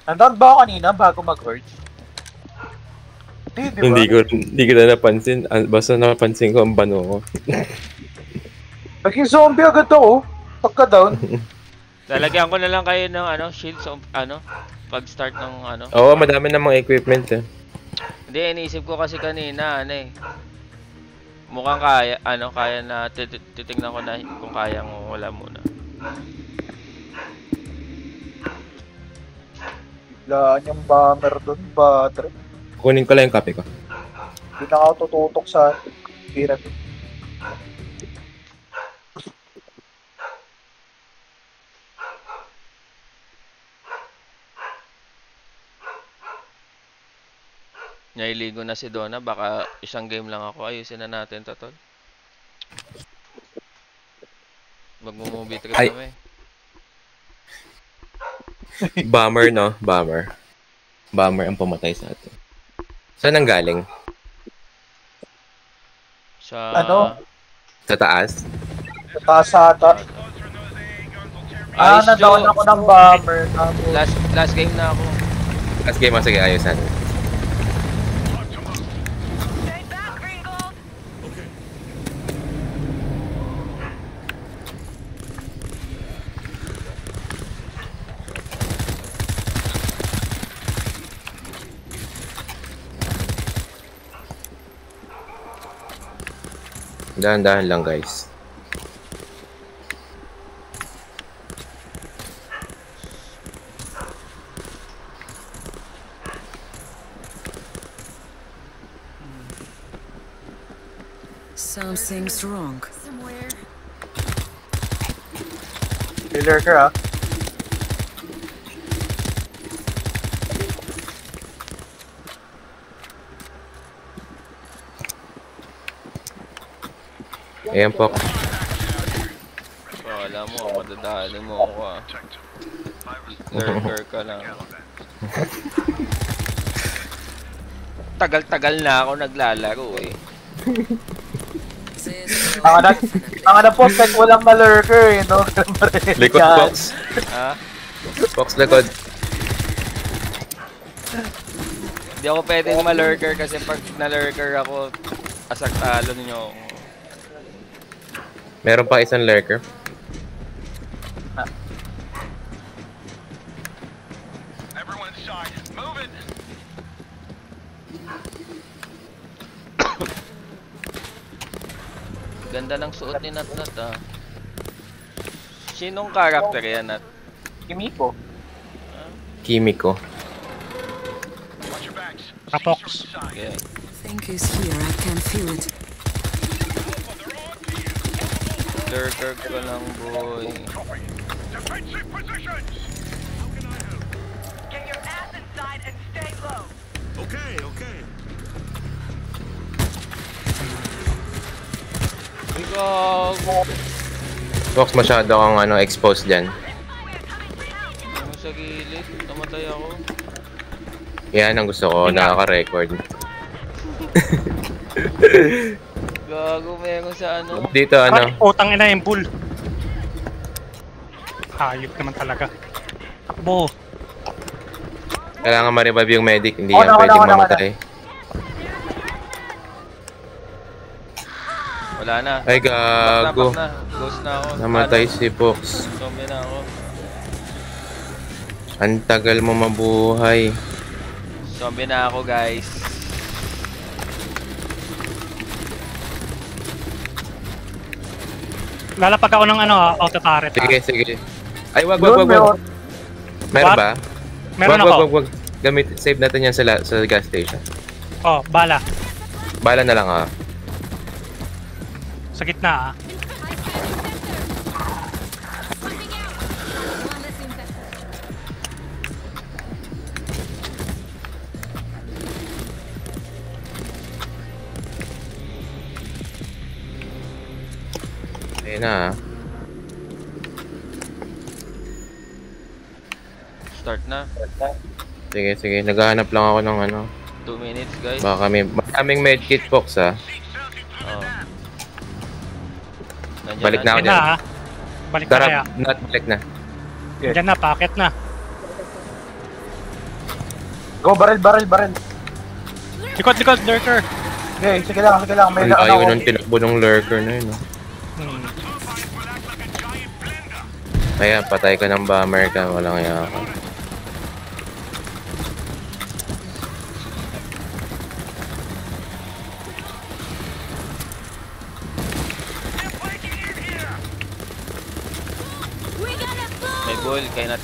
Nandun ba ako kanina bago mag-urge? Di ba? Hindi ko na napansin. Basta napansin ko ang bano ko. Naging zombie agad ako. Pagka-down. Lalagyan ko na lang kayo ng ano, shield sa pag-start ng ano. Oo, madami namang equipment eh. Hindi, iniisip ko kasi kanina, mukhang kaya na, titignan ko na kung kayang wala muna. Biglaan yung bomber doon, battery. Kunin ko lang yung kape ko. Hindi na ako tututok sa pyramid. Nailigo na si Donna, baka isang game lang ako. Ayusin na natin to, tol. Mag-movie trip kami. Bomber, no? Bomber. Bomber ang pumatay sa atin. Saan ang galing? Sa... Ano? Sa taas? Sa taas ata. Nadawan ako ng bomber. Last game na ako. Last game mo, sige, ayos natin. Dahan-dahan lang, guys. Something's wrong. May lurker ah. Ayan po. Alam mo, madadali mo ako ah. Lurker ka lang. Tagal-tagal na ako naglalaro eh. Ang ano po, pek walang na-lurker eh, no? Likod, Fox. Ha? Fox, likod. Hindi ako pwedeng ma-lurker kasi pag na-lurker ako, asak talo nyo. Meron pa isang lurker. Ganda ng suot ni Nat ah. Sinong karakter yan, Nat? Kimiko. Kimiko. Fox. Okay. Think is here, I can feel it. Lurker ko lang, boy. Get your ass inside and stay low. Okay. Ikaw! Fox, masyado kang exposed dyan. Ano sa gilid? Namatay ako. Yan ang gusto ko, nakaka-record. Gago, meron sa ano. Dito, Ay, utang ina yung bull. Hayop naman talaga. Takbo. Kailangan ma-revive yung medic, hindi yan pwedeng mamatay. Wala na. Ay, gago. Back na. Ghost na ako. Namatay si Fox. Zombie na ako. Ang tagal mo mabuhay. Zombie na ako, guys. Lalapag ako ng auto turret. Sige. Ay, wag. Meron ba? Meron ako. Wag. Save natin yan sa gas station. Oh, bala. Bala na lang Sa gitna Ayun na Start na. Sige. Naghahanap lang ako ng 2 minutes, guys. Baka maraming medkit, Fox, ha? Oh. Balik na ako dyan. Balik na Tara, kaya. balik na. Sige. Diyan na, packet na. Go, barrel, barrel, barrel. Likod, lurker. Okay, sige lang, sige lang. May Ang layo ako. ng tinakbo ng lurker na yun. Hmm. Kaya patay ka ng bomber ka, walang iya ka. May bull, kay Nat.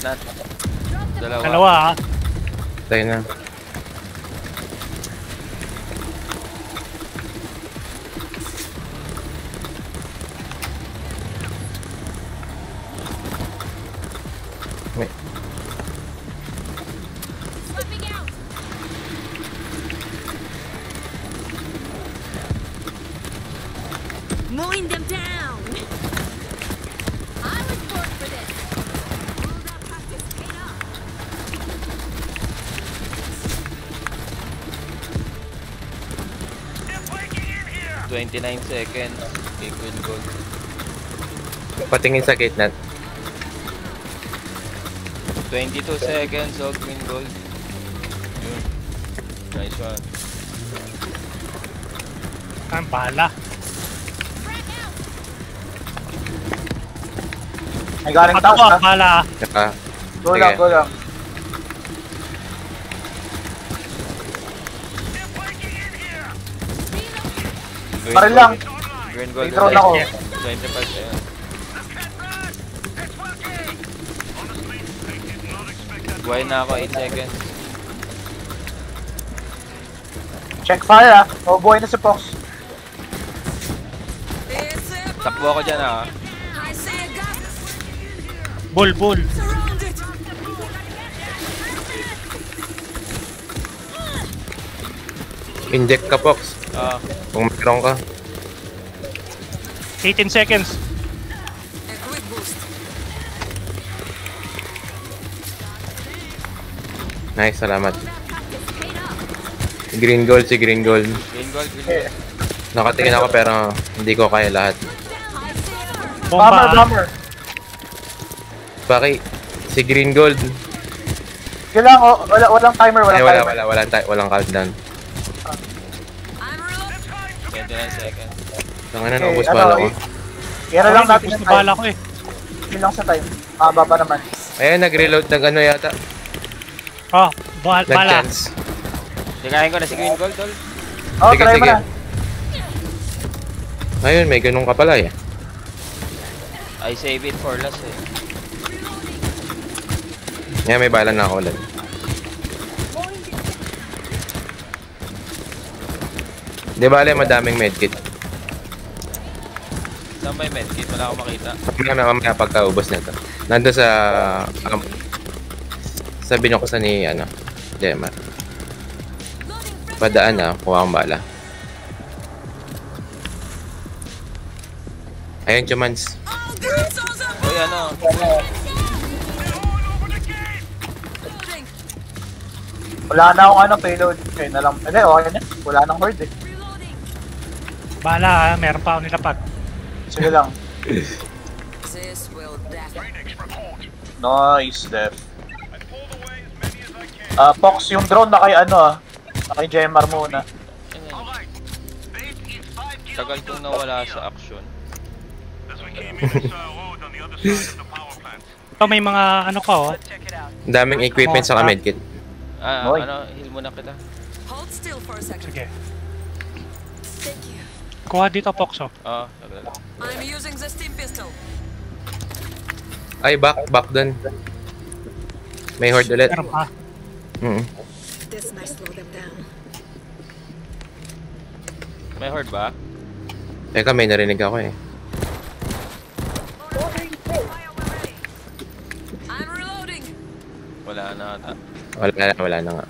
Dalawa. Dalawa ah. Patay na. Wait. Mowing them down. I was born for this. All that practice paid off. 29 seconds. Kay Queen Gold. Patingin sa gate nat. 22 seconds, oh, Queen Gold. Yun. Nice one. Ang bala. May galing Ako taas ah, ha. bala ah. Saka, Go sige. lang, go lang. Green Barrel Gold. lang. Green Gold. May drone ako. 25 seconds. Buhay na ako, 8 seconds. Check fire ha. Mabuhay na si Fox. Takbo ako dyan ah. I say a gas. Bull. Surrounded. Inject ka, Fox. Ah, Kung mayroon ka. 18 seconds. A quick boost. Nice, salamat. All that practice paid off. Green gold si Green gold. Green Gold, Green Gold. Nakatingin ako pero hindi ko kaya lahat. I say a Bomba Bomber, ah. bomber. Bakit? Si Green gold. Kailangan, oh, walang timer, Ay, walang wala, timer. walang countdown. I'm reloading. 29 seconds. Tanga na, Okay, naubos ano, bala ko. Kaya lang natin Gusto yung time. bala ko eh. Yun lang sa time. Mahaba pa naman. Ayan, nag-reload ng ano yata. Oh, bala. Nag-chance. Tikahin ko na si Green Gold, tol. Oh, Sige, try mo sige. na. Ayun, may ganun ka pala eh. I save it for last eh. Yan, may bala na ako ulit. Di bale, madaming medkit. Saan ba yung medkit? Wala akong makita. Mamaya pagkaubos na ito. Nandun sa... sa binukusan ni, ano, Gemma. Padaan na, kuha akong bala. Ayun, Chumans. Uy, ano? Loading. Wala na akong ano, payload. Okay na lang. Hindi, okay na. Wala nang horde eh. Reloading. Bala ah, meron pa ako nilapag. Sige lang. This will definitely. Nice, Def. Fox, yung drone na kay ano ah. Na kay Jemar muna. Tagal kong nawala sa action. Ito may mga ano ka oh. Ang daming equipment sa medkit. Ah, Boy. ano? Heal muna kita. Hold still for a second. Sige. Thank you. Kuha dito, Poxo. Oo, tagal. I'm using the steam pistol. Ay, back dun. May horde ulit. Meron pa. This might slow them down. May horde ba? Teka, may narinig ako eh. I'm reloading. Wala na ata. Wala na nga.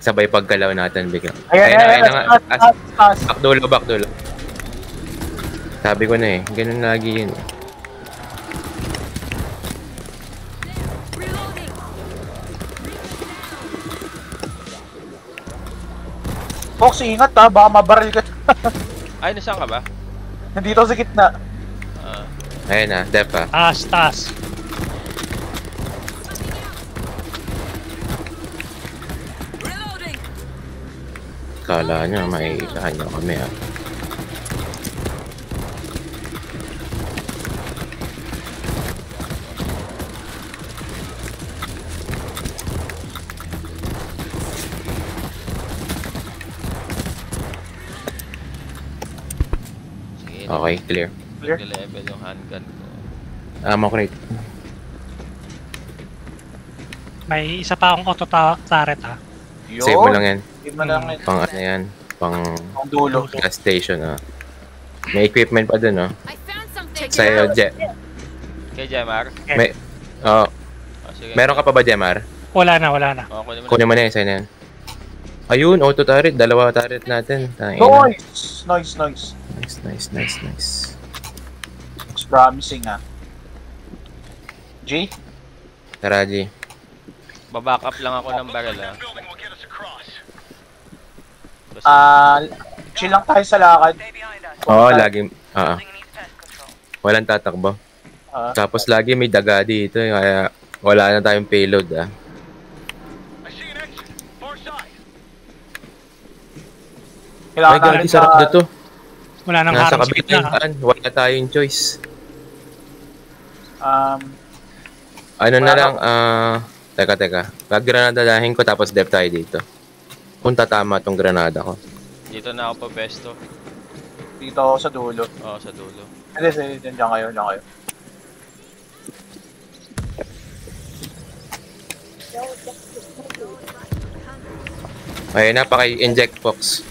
Sabay pagkalaw natin bigla. Ayan, Ayun na nga. taas. Back dulo. Sabi ko na eh, ganun lagi yun eh. Reloading. Fox, ingat ha. Baka mabaril ka. Ay, nasaan ka ba? Nandito sa gitna. Ah, Ayun na, def ah. Taas. Kala nyo, maiisahan nyo kami ah. Sige, Okay, clear. Clear. level yung handgun ko. Ammo crate. May isa pa akong turret ha. Yun. Save mo lang yan. Save mo lang yan. Pang ano yan. Pang Ang dulo. gas station ah. May equipment pa dun oh. I found something. Sa'yo, Kay Jemar? May... Oh, Oh, sige. meron ka pa ba, Jemar? Wala na, wala na. Oh, kunin mo na. Kunin mo na yan, sa'yo na yan. Ayun, auto turret. Dalawa turret natin. Tangina. Nice! Nice, nice. Nice. It's promising ah. G? Tara, G. Baback up lang ako ng barrel ah. Basta, Chill lang tayo sa lakad. Stay behind us. Oo, laging... Building needs pest control. Walang tatakbo. Ah, Tapos lagi may daga dito, kaya wala na tayong payload ah. Ay, kailangan gagi, natin sarap na to. Wala nang Nasa harang sa kabit gitna. yung daan. Wala tayong choice. Ano na Wala lang, teka. Gagranadadahin ko tapos dep tayo dito. Kung tatama tong granada ko. dito na ako pa pesto. dito ako sa dulo. Oo, sa dulo. Hindi, dyan kayo. Ayun na, paki-inject Fox.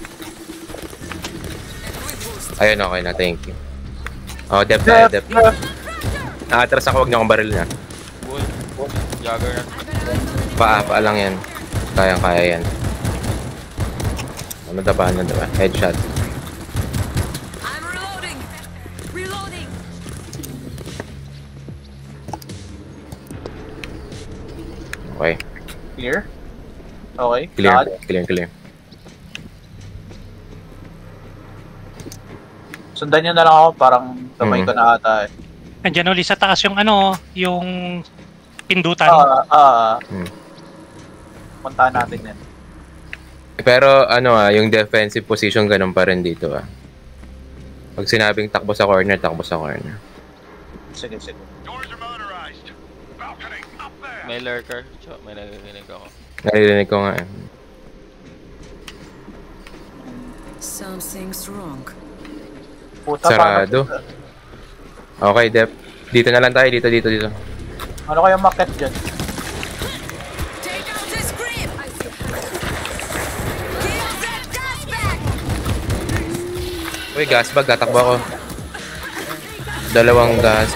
Ayun, okay na, thank you. Oh, dep tayo, dep. Atras ako, huwag niyo akong baril na. Bull. Juggernaut. Paa lang yan. Kayang-kaya yan. Ano ba? Headshot. I'm reloading. Reloading. Okay. Clear? Okay. Clear. Lahat. Clear. Sundan nyo na lang ako, parang kamay ko na ata eh. Nandiyan ulit sa taas yung yung pindutan. Hmm. Puntahan natin yan. Pero yung defensive position ganun pa rin dito ah. Pag sinabing takbo sa corner, takbo sa corner. Sige. May lurker. May nagkikinig ako. Naririnig ko nga eh. Something's wrong. Puta, Sarado. Okay, Dep. Dito na lang tayo. Dito. Ano kaya market dyan? Take out this grip. Give that gas back. Uy, gas bag. Tatakbo ako. Dalawang gas.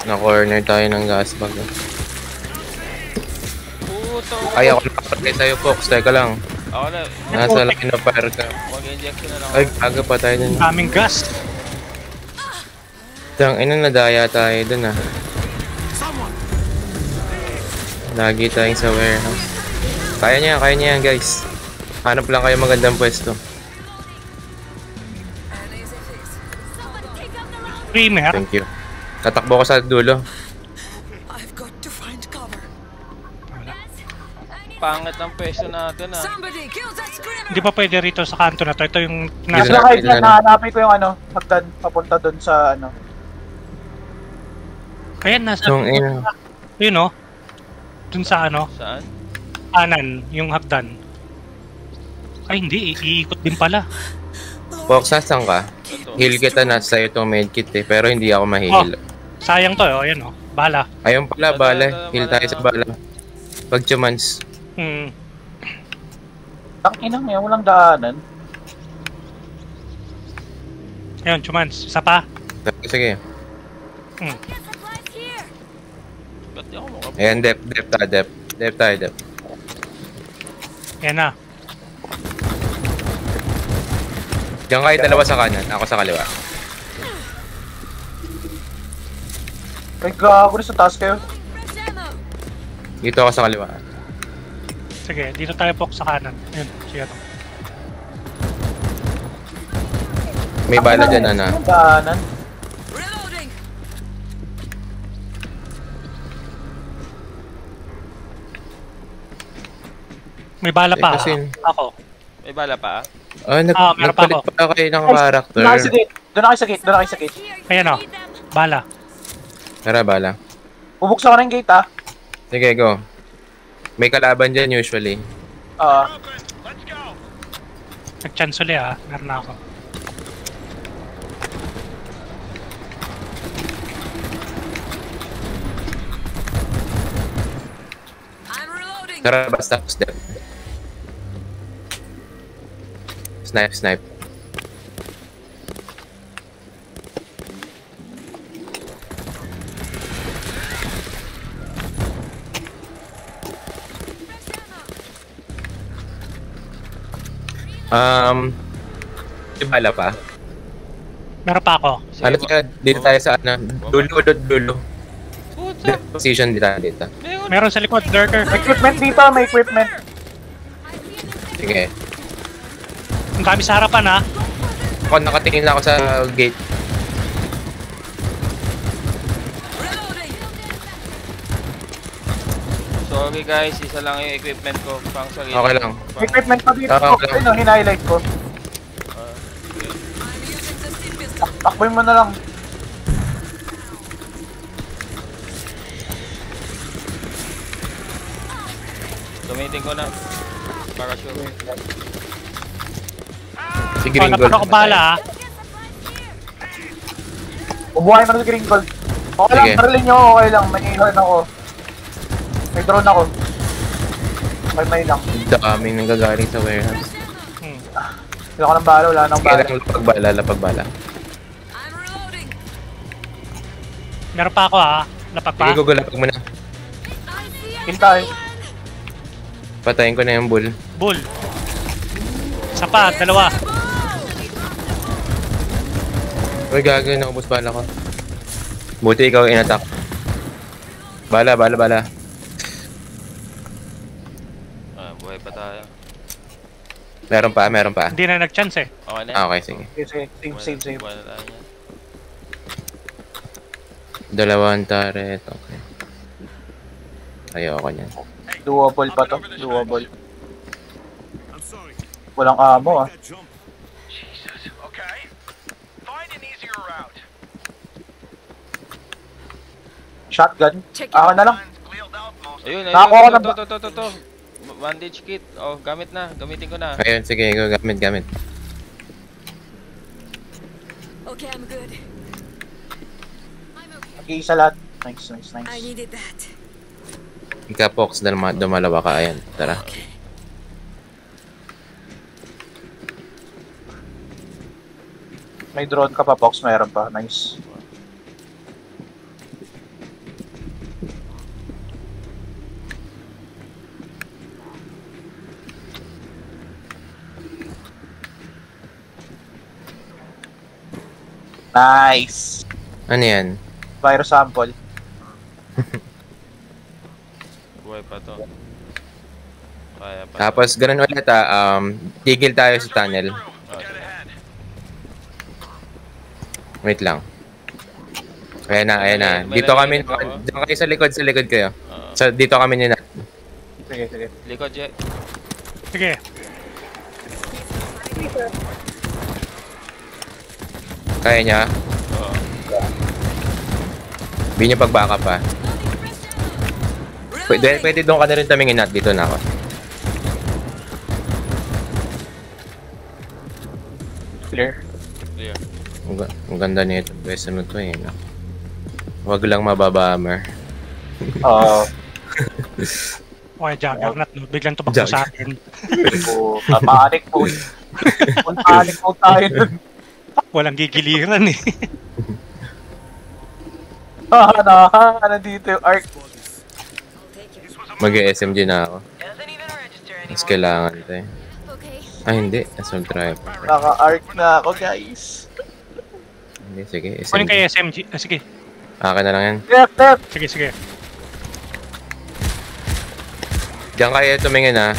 Na-corner tayo ng gas bag. Puto. Ay, ako nakapatay sa'yo, Fox. Teka lang. Ako na. Nasa line of fire ka. Mag-injection na lang Ay, ako. aga pa tayo dun. Daming gas. Nadaya tayo dun ah. Lagi tayong sa warehouse. Kaya niya yan guys. Hanap lang kayo magandang pwesto. Screamer. Thank you. Tatakbo ko sa dulo. I've got to find cover. Pangit ng pwesto natin ah. Somebody kill that screamer. Hindi pa pwede rito sa kanto na to. Ito yung Nasa Yun nasa... na. kayo dyan, nahanapin ko yung hagdan, papunta dun sa Ayan, nasa... Yun o. Dun sa Saan? kanan, yung hagdan. Ay hindi, iikot din pala. Fox, nasan ka? Ito. Heal kita na sa'yo itong medkit eh. Pero hindi ako ma-heal. Sayang to, ayan o. Bala. Ayun pala, bala. Heal tayo sa bala. Pag chumans. Tangina mo yan, walang daanan. Ayun, chumans. Isa pa. Sige. Get supplies here. Ba't di ako mukha? Ayan, dep tayo. Ayan na. Diyan kayo dalawa sa kanan. Ako sa kaliwa. Ay, gago rin sa taas kayo. Fresh ammo. Dito ako sa kaliwa. Sige, dito tayo po sa kanan. Ayun, siya to. May bala dyan, Ana. Walang daanan. Reloading. May bala Eh, pa. kasi- Ako. May bala pa? meron pa Nagpalit ako. pa kayo ng Doon character. na kayo sa gate. Doon na kayo sa gate. Doon na kayo sa gate. Ayan o. Bala. Tara, bala. Bubuksan ko na yung gate ha. Sige, go. May kalaban dyan usually. Let's go. Nag-chance ulit ah. Meron na ako. I'm reloading. Tara, basta step. Snipe, snipe. May bala pa. Meron pa ako. Sige, Ano kaya dito tayo sa ano? Dulo. Puta! Position dito dito. Meron sa likod. Lurker. May equipment dito. May equipment. Sige. Ang kami sa harapan ha. Ako nakatingin lang ako sa gate. Reloading. Sorry guys, isa lang yung equipment ko. Pang sarili. Okay lang. May equipment pa dito. Ah, okay. Ayun, hinighlight ko. I'm using the steam pistol. Takboy mo na lang. Gamitin ko na. Para sure. Si Oh, Green Gold. napaka ako bala ha. Ubuhay mo na sa green gold. Okay lang, Sige. baralin nyo. Okay lang. May ilan ako. May drone ako. May lang. Daming nanggagaling sa warehouse. Wala ko ng bala. Wala nang Sige bala. lang, lapag bala. I'm reloading. Meron pa ako ha. Lapag pa. Sige, gugulapag mo na. Kill tayo. Patayin ko na yung bull. Bull. Isa pa. Dalawa. Uy, gagawin, naubos bala ko. Buti ikaw in-attack. Bala. Ah, buhay pa tayo. Meron pa. Hindi na nag-chance eh. Okay na. Okay, sige. Sige, save. Buhay na tayo yan. Dalawang turret, okay. Ayoko niyan. Doable pa to. Doable. Walang ammo ah. Jesus. Okay. Find an easier route. Shotgun. Check Ako na lang. Cleared out most. Ayun, Nakakuha ko na ba? to. Bandage kit. Oh, gamit na. Gamitin ko na. Ayun, sige, go, gamit. Okay, I'm good. Mag-iisa lahat. Nice. I needed that. Ika, Pox, dumalawa ka. Ayan, tara. May drone ka pa, Box. Meron pa. Nice. Nice. Ano yan? Virus sample. Buhay pa to. Kaya pa. Tapos, ganun ulit tigil tayo sa tunnel. Wait lang. Ayan na. May Dito kami, narinig ako. diyan kayo sa likod kayo. Oo. Dito kami nila. Sige. Likod, Jet. Sige. Kaya niya? Oo. Hindi niya pag-backup pa. Pwede doon ka na rin tamingin at dito na ako. Clear. Clear. Ang ganda nito. Pwede na to eh. No? Huwag lang mababammer. Oo. Okay, Juggernaut. No? Biglang tumakbo sa akin. Panic mode. Panic mode tayo dun. Walang gigiliran eh. Ano dito yung arc. Mag-SMG na ako. Doesn't even register Mas kailangan ito eh. Okay. Hindi. Assault rifle. Naka-arc na ako, guys. Hindi, sige. Kunin SMG. kay SMG. Sige. Akin na lang yan. Left. Sige. Diyan kayo tumingin ha.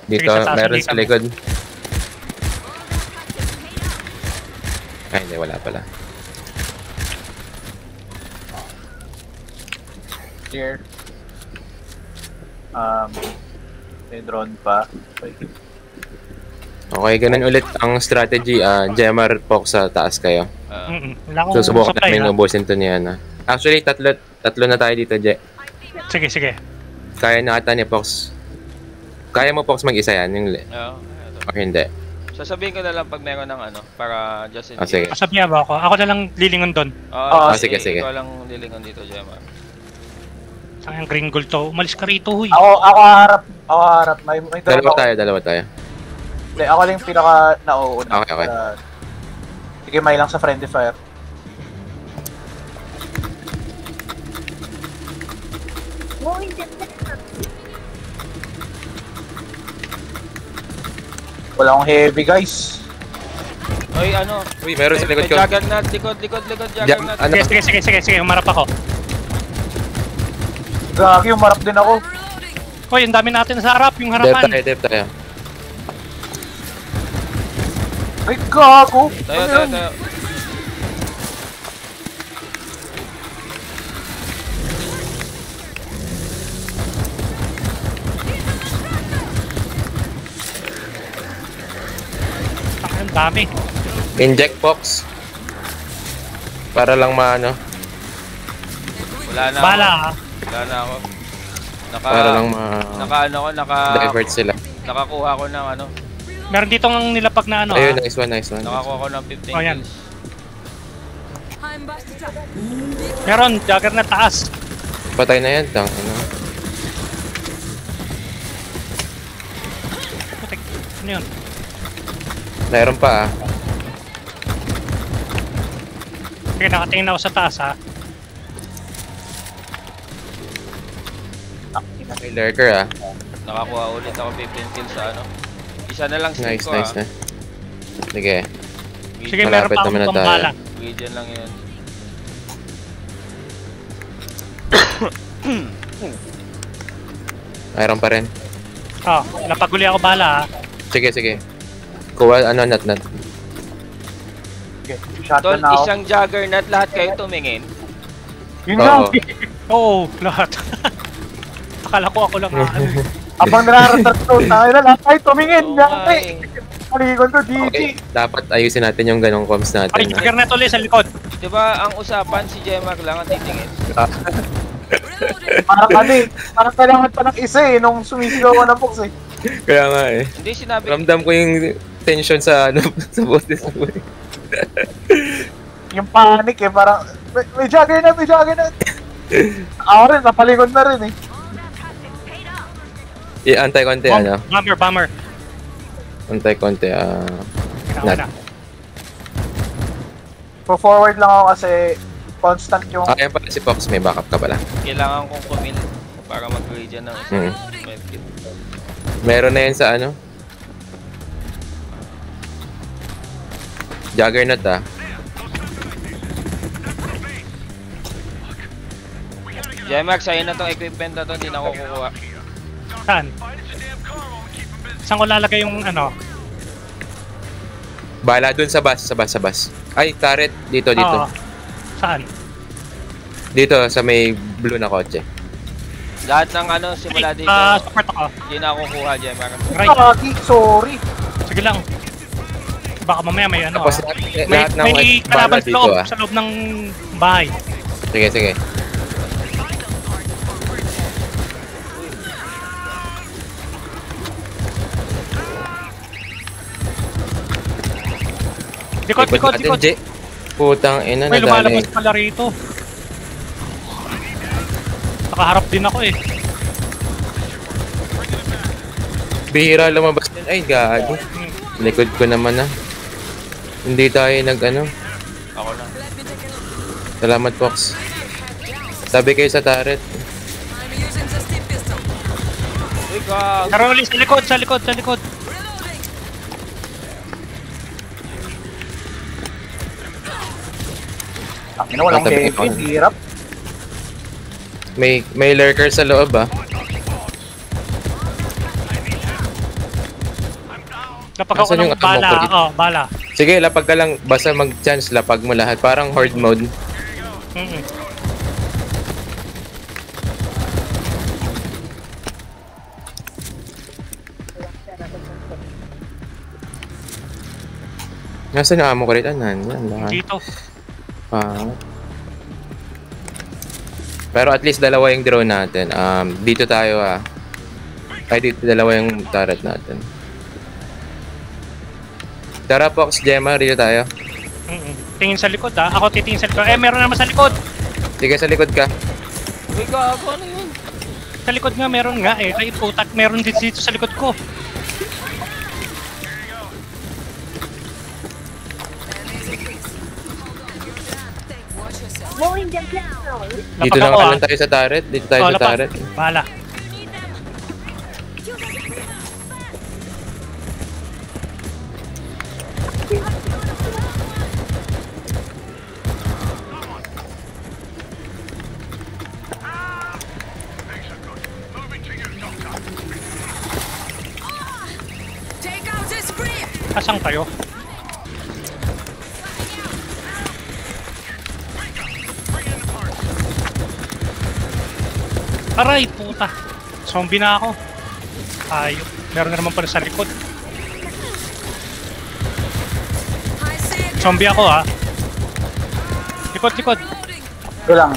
Dito, Sige, sa taas, meron hindi sa kami. likod. Ay, hindi. Wala pala. Clear. May drone pa. Okay, ganun ulit ang strategy. Gemar Fox sa taas kayo. Wala akong Susubukan supply, namin ha? ubusin to niya. Actually, tatlo na tayo dito, Je. Sige, sige. Kaya na ata ni Fox. Kaya mo, Fox, mag-isa yan? Yung... Oo. O hindi. Sasabihin ko na lang pag meron ng ano, para just in Sige. case. Sabihan ba ako? Ako na lang lilingon doon. Oo, sige, sige. Ikaw lang lilingon dito, Gemma. Sayang green gold to. Umalis ka rito, huy. Ako harap. May drone ako. Dalawa tayo. Hindi, ako lang yung pinaka nauuna. Okay. Sige, may lang sa friendly fire. Wala akong heavy, guys. Oy, ano? Uy, meron sa likod ko. Juggernaut, likod, Juggernaut. Ano? Sige, umarap ako. Gagi, umarap din ako. Hoy, ang dami natin sa harap, yung Dep harapan. tayo. Ay, gago. Tayo. Ang dami. Inject Fox. Para lang maano. Wala na Bala, ako. ha? Wala na ako. Para lang Naka-divert divert sila. Nakakuha ko ng ano. Meron dito ng nilapag na ano, Ayun, ha? nice one. Nakakuha ko ng 15 Oh, yan. kills. I'm busted up. Meron, jugger na taas. Patay na yan. Ano? Putik. Ano yun? Meron pa Sige, nakatingin ako sa taas, ha? May lurker Nakakuha ulit ako 15 kills sa ano. Isa na lang streak Nice ko na. Sige. Sige, meron Malapit pa naman na akong tayo. pambala. Region lang yun. Mayroon pa rin. Oh, napaguli ako bala, ha? Sige. Kuha, nat. Okay, Tol, shotgun na ako. isang Juggernaut, lahat kayo tumingin. Yun lang. Oo. Oo, lahat. Akala ko ako lang, Abang nararatat ko, tayo na lahat tayo tumingin. Oo Yan, nga eh. eh. Palikon ko, GG. Okay, dapat ayusin natin yung ganong comms natin. Ay, jugger na tuloy sa likod. Diba ang usapan si Gemma lang ang titingin? Parang ano eh. Parang kailangan pa ng isa eh, nung sumisigaw ko ng box eh. Kaya nga eh. Hindi sinabi. Ramdam ko yung tension sa sa boses mo. Yung panic eh, parang may juggernaut. Ako rin, napalikod na rin eh. Antay konti Bomber. Antay konti Kailangan na. Forward lang ako kasi constant yung... Ayan pala si Fox, may backup ka pala. Kailangan kong kumil para mag-region ng isa. Medkit. Meron na yan sa Juggernaut Jemax, sa'yo na tong equipment na to, hindi na ako kukuha. Saan? Saan ko lalagay yung ano? Bala dun sa bus. Ay, turret. Dito. Oo. Saan? Dito, sa may blue na kotse. Lahat ng ano, simula dito, Support ako. hindi na ako kukuha, Jemax. Right. Gagi, sorry. Sige lang. Baka mamaya may ano, Tapos lahat ng may bala kalaban sa dito loob, sa loob ng bahay. Sige. Likod. J. Putang ina, May nadali. lumalabas pala rito. Nakaharap din ako eh. Bihira lumabas din. Ay, gago. Likod ko naman Hindi tayo Ako lang. Salamat, Fox. Sabi kayo sa turret. I'm using the steam pistol. Uy, gag. Karoli, sa likod. Ano, walang Tatabi heavy, ako. hirap. May lurker sa loob Kapag ako Asan yung ng bala, ammo ko bala. Sige, lapag ka lang. Basta mag-chance, lapag mo lahat. Parang horde mode. Nasaan yung ammo ko rin? Yan, lahat. Dito. Pero at least dalawa yung drone natin. Dito tayo Ay, dito dalawa yung turret natin. Tara, Fox, Gemma, dito tayo. Tingin sa likod ha. Ako titingin sa likod. Meron naman sa likod. Sige, sa likod ka. Uy, gago, ano yun? Sa likod nga meron nga eh. Ay putak, meron din dito sa likod ko. Dito lang lang tayo sa turret. Dito tayo sa turret. Bahala. Moving to you, Doctor. Take out this grip. Asang tayo? Aray, puta. Zombie na ako. Ayok. Meron na naman pala sa likod. I see it. Zombie ako ha. Likod, likod. Ito lang.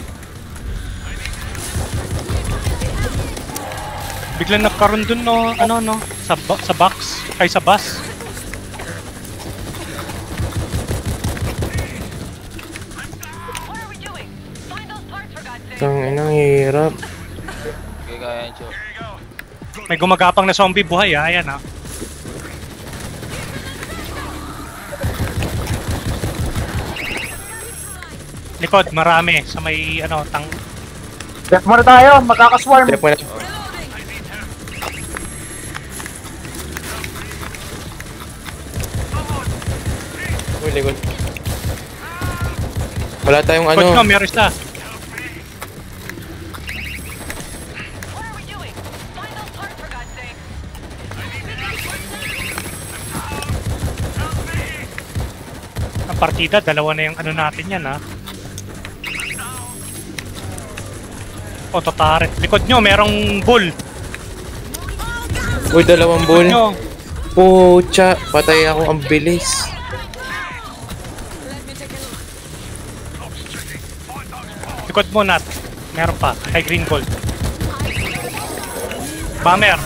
Biglang nagkaroon dun no, ano no, sa box, ay sa bus. Ang hirap. Okay, kaya yan, Cho. May gumagapang na zombie buhay ha, ayan ha. Likod, marami sa may ano, Left muna tayo, magkakaswarm. Step mo na. Uy, likod. Wala tayong likod ano. ko, meron isa. Ang partida, dalawa na yung ano natin yan ha. O, tataret. Likod nyo, merong bull. Uy, dalawang Likod bull. nyo. Pucha, patay ako, ang bilis. Likod mo, Nat. Meron pa, kay Green Gold. Bomber.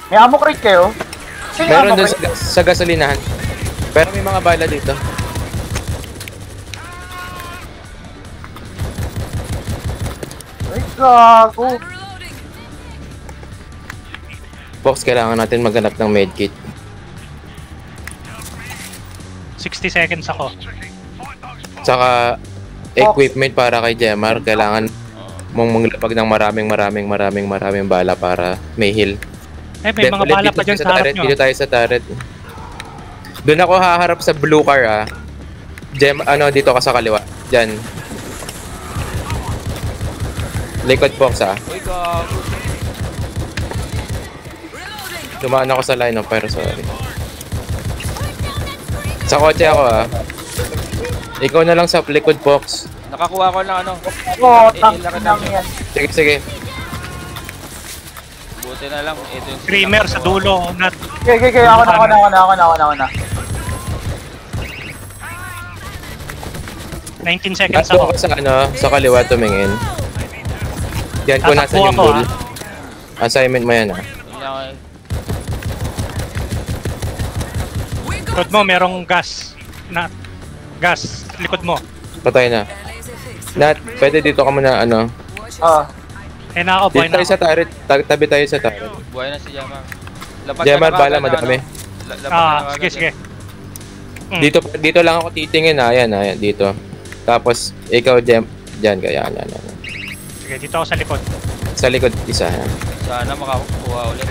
May ammo crate kayo? Sino yung Meron ammo dun crate? sa gasolinahan. Pero may mga bala dito. Ay, gago. Box, kailangan natin maghanap ng medkit. 60 seconds ako. Saka equipment para kay Jemar. Kailangan mong manglapag ng maraming bala para may heal. Eh, may mga bala pa dyan sa harap nyo. Dito tayo sa turret. Doon ako haharap sa blue car dito ka sa kaliwa. Diyan. Likod box Uy, gago. Dumaan ako sa line pero sorry. Sa kotse ako Ikaw na lang sa likod box. Nakakuha ko ng ano. Oo, Ilaki tangin na lang yan. Sige. Buti na lang. Ito yung Screamer sa dulo. Nat. Okay, ako na. 19 seconds Doon ako. ka sa kaliwa tumingin. Yan kung nasan yung Tatakbo ako, bull. Assignment mo yan Likod mo, merong gas. Gas. Likod mo. Patay na. Nat, pwede dito ka muna Eh na ako, boy Dito na tayo sa ako. turret. Tabi tayo sa turret. buhay na si Jamar. Lapat Jamar, ka na bala kagad ng madami. Lapat ka na kagad. Sige. Dito lang ako titingin Ayan, dito. Tapos, ikaw, Diyan ka. Yan. Sige, dito ako sa likod. Sa likod, isa. Sana makakuha ulit.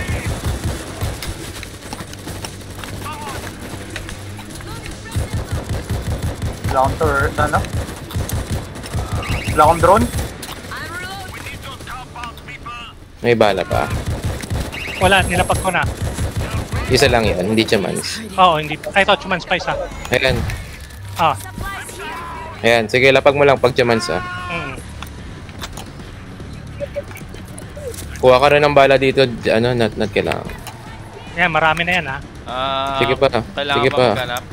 Wala akong turret, Wala akong drone? May bala pa. Wala, nilapag ko na. Isa lang yan, hindi chamans. Oo, hindi. Ay, ito, Chuman Spice ha. Ayan. Ah, Ayan, sige, lapag mo lang pag chamans Kuha ka rin ng bala dito, not kailangan. Yan, marami na yan ha. Sige pa. Kailangan Sige pa pa. maghanap.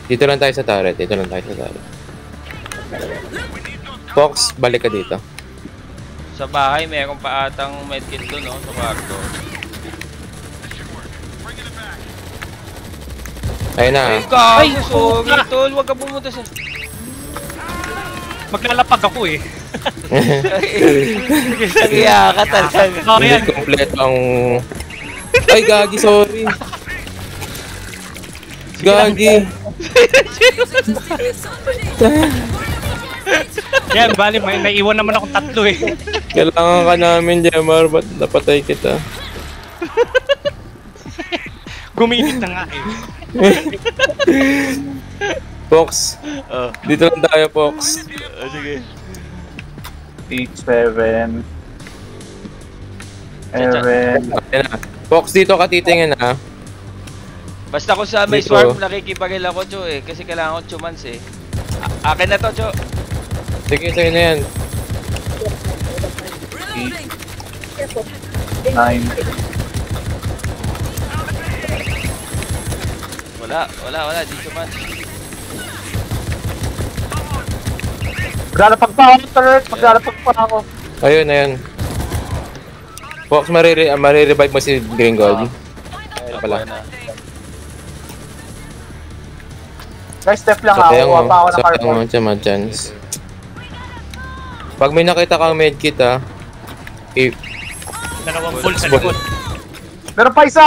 Dito lang tayo sa turret. Dito lang tayo sa turret. Fox, balik ka dito. Sa bahay, meron pa atang medkit doon, no? Sa kwarto. Ayun na. Ay, gago, sorry, tol. Huwag ka pumunta sa... Maglalapag ako eh. Kaya ka talaga. Hindi kompleto ang... Ay, gagi, sorry. Gagi. Yan, bali, may naiwan naman akong 3 eh. Kailangan ka namin, Jemar. Ba't napatay kita? Guminit na nga eh. Fox. Oh, Dito lang tayo, Fox. sige. 6, 7. 11. Ayun na. Fox, dito ka titingin, ha? Basta kung sa may Dito. swarm, nakikipagil ako, Cho, eh. Kasi kailangan ko chumans, eh. Akin na to, Cho. Sige, sa'yo na yan. 9. Wala. Di chumans. Maglalapag pa ako, turret. Maglalapag pa ako. Ayun, ayun. Fox, marirevive mo si Green Gold. Ayun pala. na. Guys, step lang Sa ako. tayo Kuha pa ako mo. ng Sa tayo mo cardboard. siya, ma-chance. Pag may nakita kang medkit, ha? Dalawang full sa likod. Meron pa isa!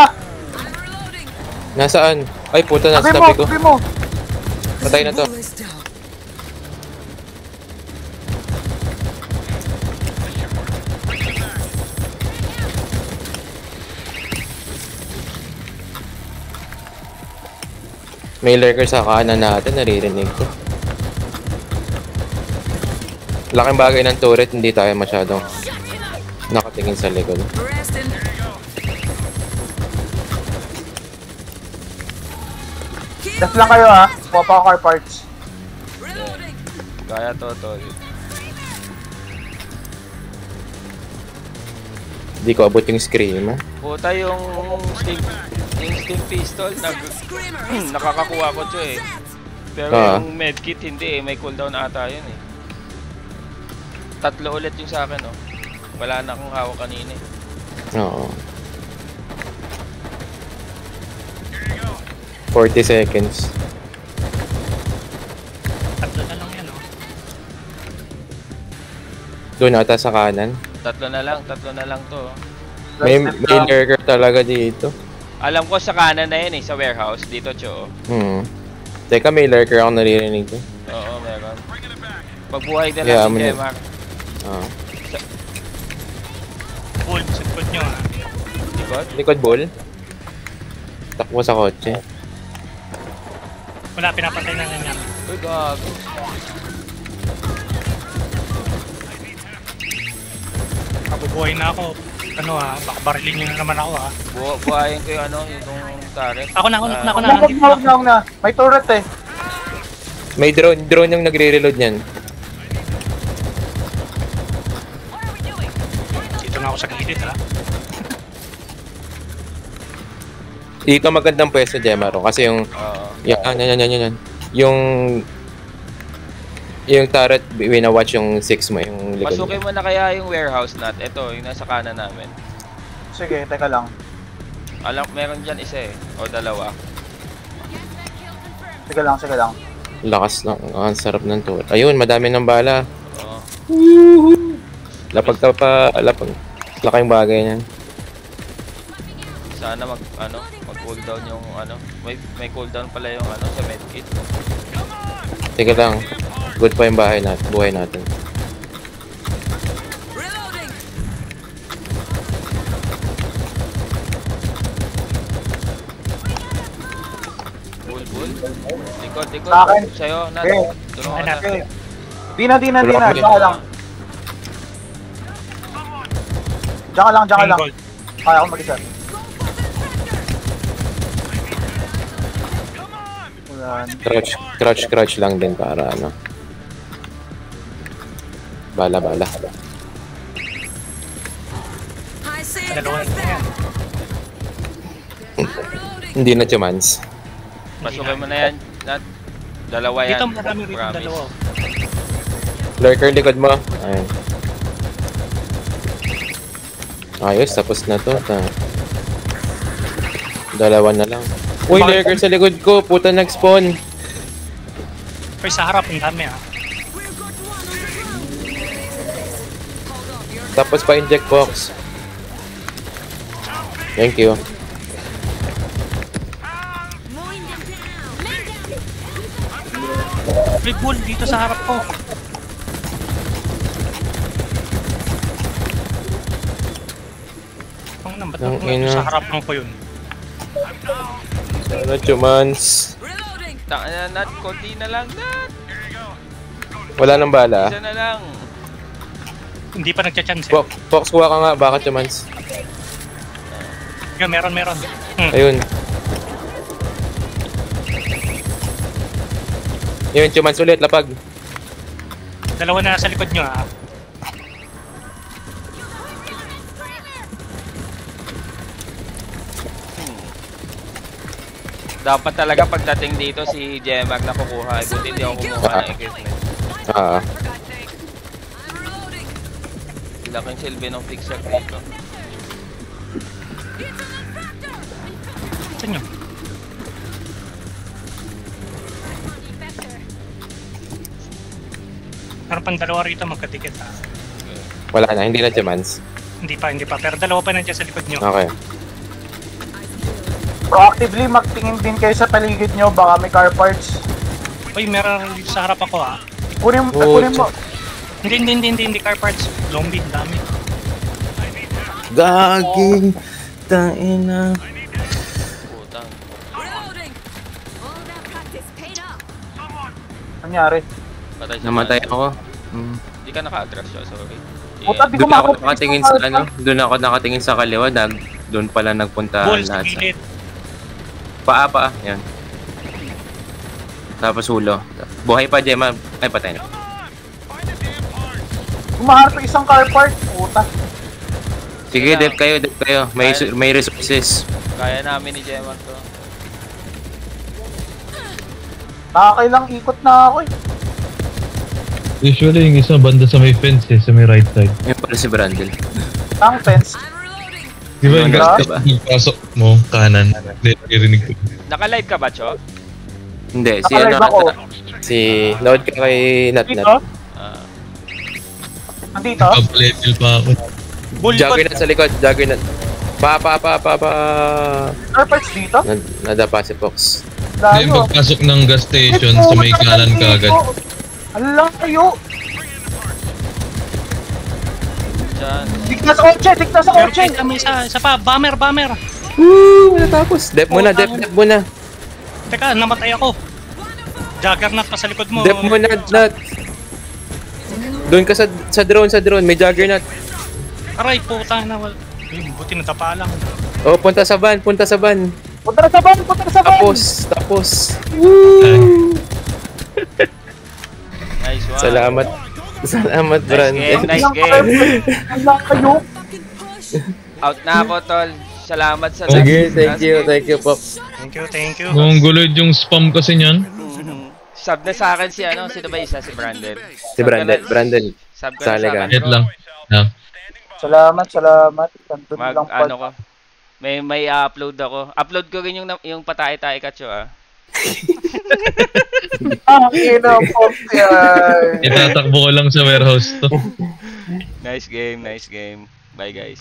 Nasaan? Ay, puta, nasa Sabi mo, tabi ko. sabi mo! Patay na to. May lurker sa kanan natin, naririnig ko. Laking bagay ng turret, hindi tayo masyadong nakatingin sa likod. Left lang kayo ha. Kuha pa ako car parts. Kaya to, Tol. Hindi ko abot yung scream, ha? Puta yung steam pistol, nakakakuha ko, Cho, eh. Pero yung medkit, hindi, eh. May cooldown ata yun, eh. 3 ulit yung sa akin, oh. Wala na akong hawak kanina, eh. Oo. 40 seconds. 3 na lang yan oh. Doon ata sa kanan. 3 na lang to, oh. May Last step lang. lurker talaga dito. Alam ko sa kanan na yun, eh, sa warehouse, dito, Cho. Teka, may lurker ako naririnig ko. Oo, meron. Pagbuhay na Yeah, lang si amin Jemar. Ah. Full sa likod nyo ah. Likod? Likod ball. Takbo sa kotse. Wala, pinapatay na lang yan. Uy, gago. Mabubuhay na ako. Ano ah, baka barilin nyo na naman ako ah. Buhayin ko yung ano, yung turret. Ako na. Huwag na. May turret eh. May drone yung nagre-reload niyan. Dito na ako sa gilid ah. Dito magandang pwesto, Jemaro. Kasi yung... Oo. Yan. Yung turret, wina-watch yung 6 mo, yung likod. Pasukin mo na kaya yung warehouse nut. Ito, yung nasa kanan namin. Sige, teka lang. Alam, meron dyan isa eh. O dalawa. Sige lang. Lakas lang. Ang sarap ng turret. Ayun, madami ng bala. Oo. Lapag ka pa, lapag. Laking bagay yan. Sana mag cooldown yung ano. May cooldown pala yung ano sa medkit. Teka lang. Good pa yung bahay natin, buhay natin. Bull. Likod. Sa akin. Sa'yo, nat. Okay. Tulungan na. Okay. Di na. Wala Diyan akong ka lang. Diyan ka lang. Gold. Kaya ako mag-isa. Crouch lang din para ano. Bala. Dalawang na yan. Hindi na chumans. Pasukin mo na yan. Nat. Dalawa yan. Dito marami rito Promise. dalawa. Lurker likod mo. Ayun. Ayos, tapos na to. Dalawa na lang. Uy, lurker sa likod ko. Puta nag-spawn. Pero sa harap, ang dami ah. Tapos pa inject box. Thank you. Mowing them down. Man down. May bull dito sa harap ko. Ang nang ba't Ang ako ina. sa harap mo ko yun? Ano chumans? Taka na, Nat. Konti na lang, Nat. Wala nang bala. Isa na lang. Hindi pa nagcha-chance eh. Fox, kuha ka nga. Baka chumans. Yun, meron. Ayun. Yun, chumans ulit. Lapag. Dalawa na sa likod nyo ah. Dapat talaga pagdating dito si Jemag na kukuha. Buti hindi ako kumuha ng equipment. Ah. Laking silbi ng fixer dito. Saan nyo? Meron pang dalawa rito magkadikit ah. Wala na. Hindi na chumans. Hindi pa. Pero dalawa pa nandiyan sa likod nyo. Okay. Proactively magtingin din kayo sa paligid nyo, baka may car parts. Uy, meron dito sa harap ako ah. Kunin Oh, mo. Hindi car parts. Zombie, dami. Gaging. Tangina. Putang. Reloading. All that practice paid off. Nangyari. Patay si Namatay Manny. ako. Hindi ka naka-attract siya, sorry. Puta, di ko Doon ako makapag- nakatingin sa ano. Doon ako nakatingin sa kaliwa. Doon pala nagpunta Bull sa lahat. gilid. Paa. Yan. Tapos hulo. Buhay pa, Gemma. Ay, patay na. Kumaharap yung isang car part. Puta. Sige, dep kayo. May resources. Kaya namin ni Jemag to. Nakakailang ikot na ako eh. Usually yung isa banda sa may fence sa may right side. Yung pala si Brandel. Ang fence. I'm reloading. Di ba yung Diba? gas pasok mo kanan? Narinig ko. Naka-live ka ba, Cho? Hindi, si Nakalive ano ako. ata. Si load ka kay Dito? Natnat. Ah. Nandito? Up-level pa ako. Bull Juggernaut sa likod. Juggernaut. Pa. Car parts dito? Nadapa si Fox. Then Layo. pagpasok ng gas station sa may kanan ka agad. Alam kayo. Diyan. Tignan sa kotse. Meron kayo kami isa pa. Bomber. Woo! Natapos. Dep muna. Teka, namatay ako. Juggernaut pa sa likod mo. Dep muna, Nat. Doon ka sa drone. May Juggernaut. Aray, puta na. Ayun, buti natapa lang. Oh, punta sa van. Punta na sa van. Tapos. Nice one. Salamat, Brandel. Nice game. Alam kayo. Out na ako, tol. Salamat sa Sige, thank you, Fox. Thank you. Kung guloy yung spam kasi niyan. Sub na sa akin si ano, sino ba isa? Si Brandon. Si Brandel. Sub ka na sa Sali ka. akin, Hit bro. lang. Yeah. Salamat. Nandun lang pa. Ano ko? May upload ako. Upload ko rin yung patay-tay Kacho ah. Ina po yan. Itatakbo ko lang sa warehouse to. Nice game. Bye guys.